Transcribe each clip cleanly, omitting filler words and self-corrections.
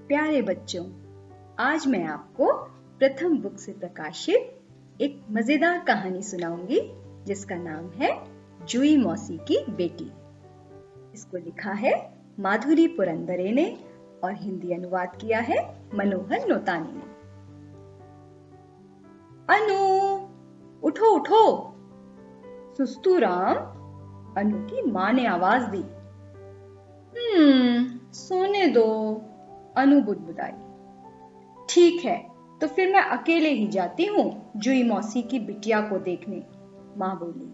प्यारे बच्चों, आज मैं आपको प्रथम बुक से प्रकाशित एक मजेदार कहानी सुनाऊंगी जिसका नाम है जुई मौसी की बेटी। इसको लिखा है माधुरी पुरंदरे ने और हिंदी अनुवाद किया है मनोहर नोतानी ने। अनु, उठो उठो। सुस्तू राम, अनु की माँ ने आवाज दी। सोने दो, अनु बुदबुदाई। ठीक है, तो फिर मैं अकेले ही जाती हूँ जुई मौसी की बिटिया को देखने, माँ बोली।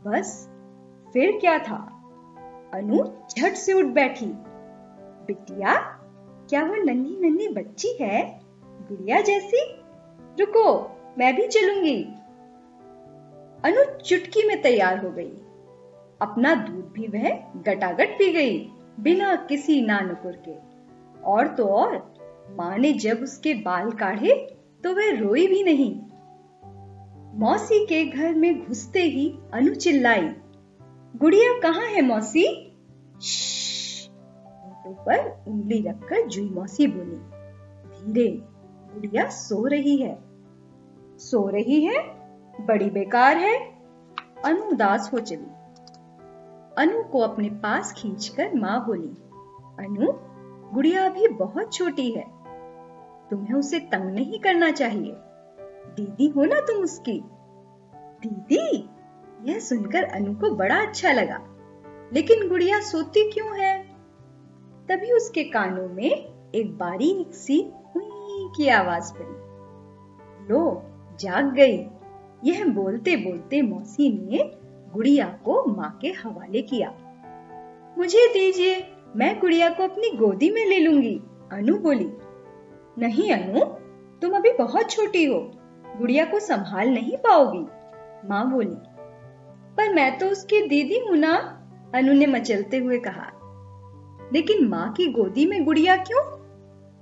बस फिर क्या था? अनु झट से उठ बैठी। बिटिया? क्या वो नन्ही नन्ही बच्ची है, गुड़िया जैसी? रुको, मैं भी चलूंगी। अनु चुटकी में तैयार हो गई। अपना दूध भी वह गटागट पी गई, बिना किसी नानुकुर के। और तो और माँ ने जब उसके बाल काढ़े तो वह रोई भी नहीं। मौसी के घर में घुसते ही अनु चिल्लाई, गुड़िया कहाँ है मौसी? होठों पर उंगली रखकर जुई मौसी बोली, धीरे, गुड़िया सो रही है। सो रही है? बड़ी बेकार है। अनु उदास हो चली। अनु को अपने पास खींचकर माँ बोली, अनु, गुड़िया अभी बहुत छोटी है, तुम्हें उसे तंग नहीं करना चाहिए। दीदी हो ना तुम उसकी। दीदी? यह सुनकर अनु को बड़ा अच्छा लगा। लेकिन गुड़िया सोती क्यों है? तभी उसके कानों में एक बारीक सी हुई की आवाज पड़ी। लो, जाग गई। यह बोलते बोलते मौसी ने गुड़िया को माँ के हवाले किया। मुझे दीजिए, मैं गुड़िया को अपनी गोदी में ले लूंगी, अनु बोली। नहीं अनु, तुम अभी बहुत छोटी हो, गुड़िया को संभाल नहीं पाओगी, माँ बोली। पर मैं तो उसकी दीदी हूं ना, अनु ने मचलते हुए कहा। लेकिन माँ की गोदी में गुड़िया क्यों?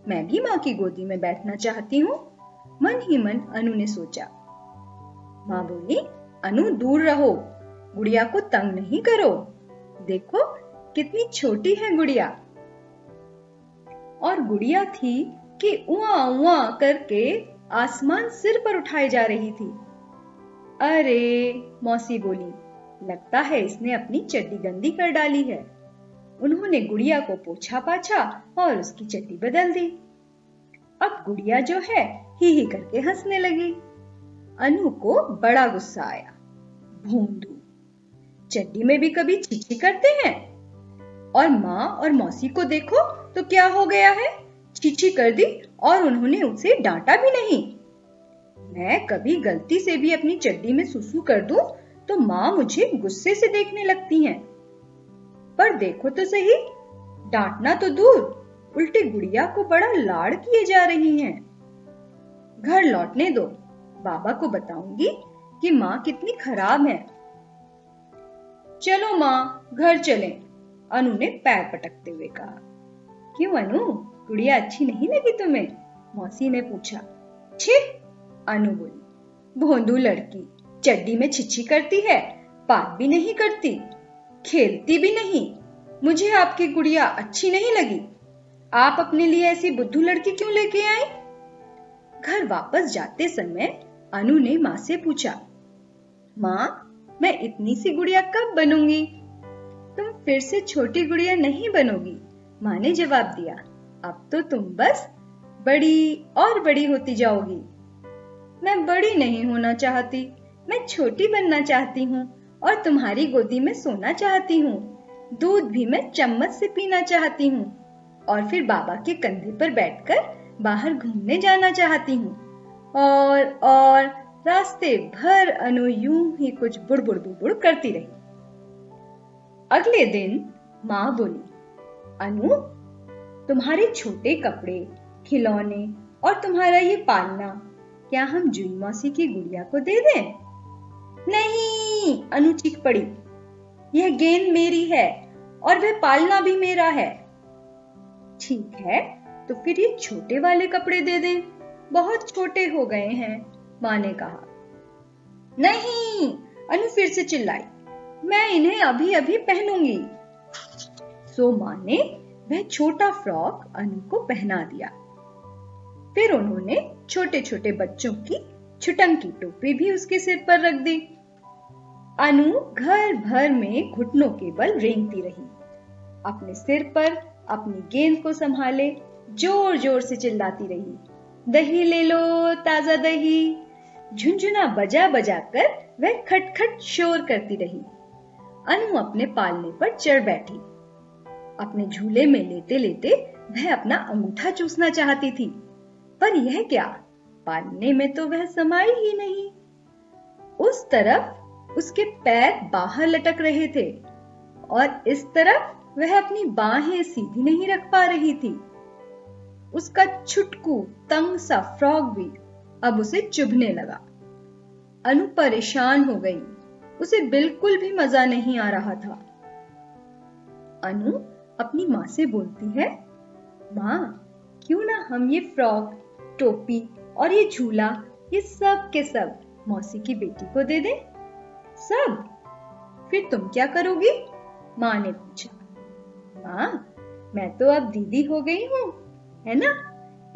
मैं भी माँ की गोदी में बैठना चाहती हूँ, मन ही मन अनु ने सोचा। माँ बोली, अनु दूर रहो, गुड़िया को तंग नहीं करो। देखो कितनी छोटी है गुड़िया। और गुड़िया थी कि उआ उआ करके आसमान सिर पर उठाई जा रही थी। अरे, मौसी बोली, लगता है इसने अपनी चड्डी गंदी कर डाली है। उन्होंने गुड़िया को पोछा पाछा और उसकी चड्डी बदल दी। अब गुड़िया जो है ही करके हंसने लगी। अनु को बड़ा गुस्सा आया। भोंदू, चड्डी में भी कभी छिछी करते हैं? और माँ और मौसी को देखो तो क्या हो गया है, छिछी कर दी और उन्होंने उसे डांटा भी नहीं। मैं कभी गलती से भी अपनी चड्डी में सुसु कर दूं तो माँ मुझे गुस्से से देखने लगती हैं। पर देखो तो सही, डांटना तो दूर, उल्टी गुड़िया को बड़ा लाड़ किए जा रही हैं। घर लौटने दो, बाबा को बताऊंगी कि माँ कितनी खराब है। चलो माँ, घर चलें, अनु ने पैर पटकते हुए कहा। क्यों अनु, गुड़िया अच्छी नहीं लगी तुम्हें? मौसी ने पूछा। छी, अनु बोली। भोंदू लड़की, चड्डी में छिछी करती है, बात भी नहीं करती, खेलती भी नहीं। मुझे आपकी गुड़िया अच्छी नहीं लगी। आप अपने लिए ऐसी बुद्धू लड़की क्यों लेके आई? घर वापस जाते समय अनु ने माँ से पूछा, माँ, मैं इतनी सी गुड़िया कब बनूंगी? तुम फिर से छोटी गुड़िया नहीं बनोगी, माँ ने जवाब दिया। अब तो तुम बस बड़ी और बड़ी होती जाओगी। मैं बड़ी नहीं होना चाहती, मैं छोटी बनना चाहती हूँ और तुम्हारी गोदी में सोना चाहती हूँ। दूध भी मैं चम्मच से पीना चाहती हूँ और फिर बाबा के कंधे पर बैठकर बाहर घूमने जाना चाहती हूँ। और रास्ते भर अनु यूं ही कुछ बुड़बुड़ करती रही। अगले दिन माँ बोली, अनु, तुम्हारे छोटे कपड़े, खिलौने और तुम्हारा ये पालना क्या हम जुई मौसी की गुड़िया को दे दें? नहीं, अनु चीख पड़ी, यह गेंद मेरी है और वह पालना भी मेरा है। ठीक है, तो फिर ये छोटे वाले कपड़े दे दें, बहुत छोटे हो गए हैं, माँ ने कहा। नहीं, अनु फिर से चिल्लाई, मैं इन्हें अभी अभी पहनूंगी। सो माँ ने वह छोटा फ्रॉक अनु को पहना दिया। फिर उन्होंने छोटे छोटे बच्चों की छुटंकी टोपी भी उसके सिर पर रख दी। अनु घर भर में घुटनों के बल रेंगती रही। अपने सिर पर अपनी गेंद को संभाले जोर जोर से चिल्लाती रही, दही ले लो, ताजा दही। झुंझुना बजा बजा कर वह खटखट शोर करती रही। अनु अपने पालने पर चढ़ बैठी। अपने झूले में लेटे लेटे वह अपना अंगूठा चूसना चाहती थी, पर यह क्या, पालने में तो वह समाई ही नहीं। उस तरफ उसके पैर बाहर लटक रहे थे और इस तरफ वह अपनी बाहें सीधी नहीं रख पा रही थी। उसका छुटकू तंग सा फ्रॉक भी अब उसे चुभने लगा। अनु परेशान हो गई, उसे बिल्कुल भी मजा नहीं आ रहा था। अनु अपनी माँ से बोलती है, माँ, क्यों ना हम ये फ्रॉक, टोपी और ये झूला, ये सब के सब मौसी की बेटी को दे दें? सब? फिर तुम क्या करोगी? माँ ने पूछा। माँ, मैं तो अब दीदी हो गई हूँ, है ना?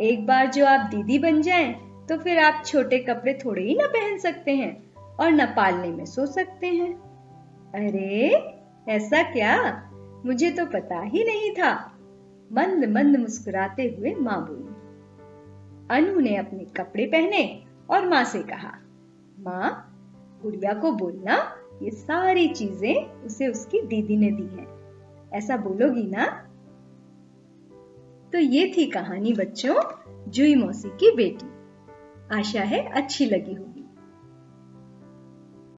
एक बार जो आप दीदी बन जाएं, तो फिर आप छोटे कपड़े थोड़े ही ना पहन सकते हैं और न पालने में सो सकते हैं। अरे ऐसा क्या? मुझे तो पता ही नहीं था। मंद मंद मुस्कुराते हुए माँ बोली। अनु ने अपने कपड़े पहने और माँ से कहा, माँ, गुड़िया को बोलना ये सारी चीजें उसे उसकी दीदी ने दी हैं। ऐसा बोलोगी ना? तो ये थी कहानी बच्चों, जुई मौसी की बेटी। आशा है अच्छी लगी होगी।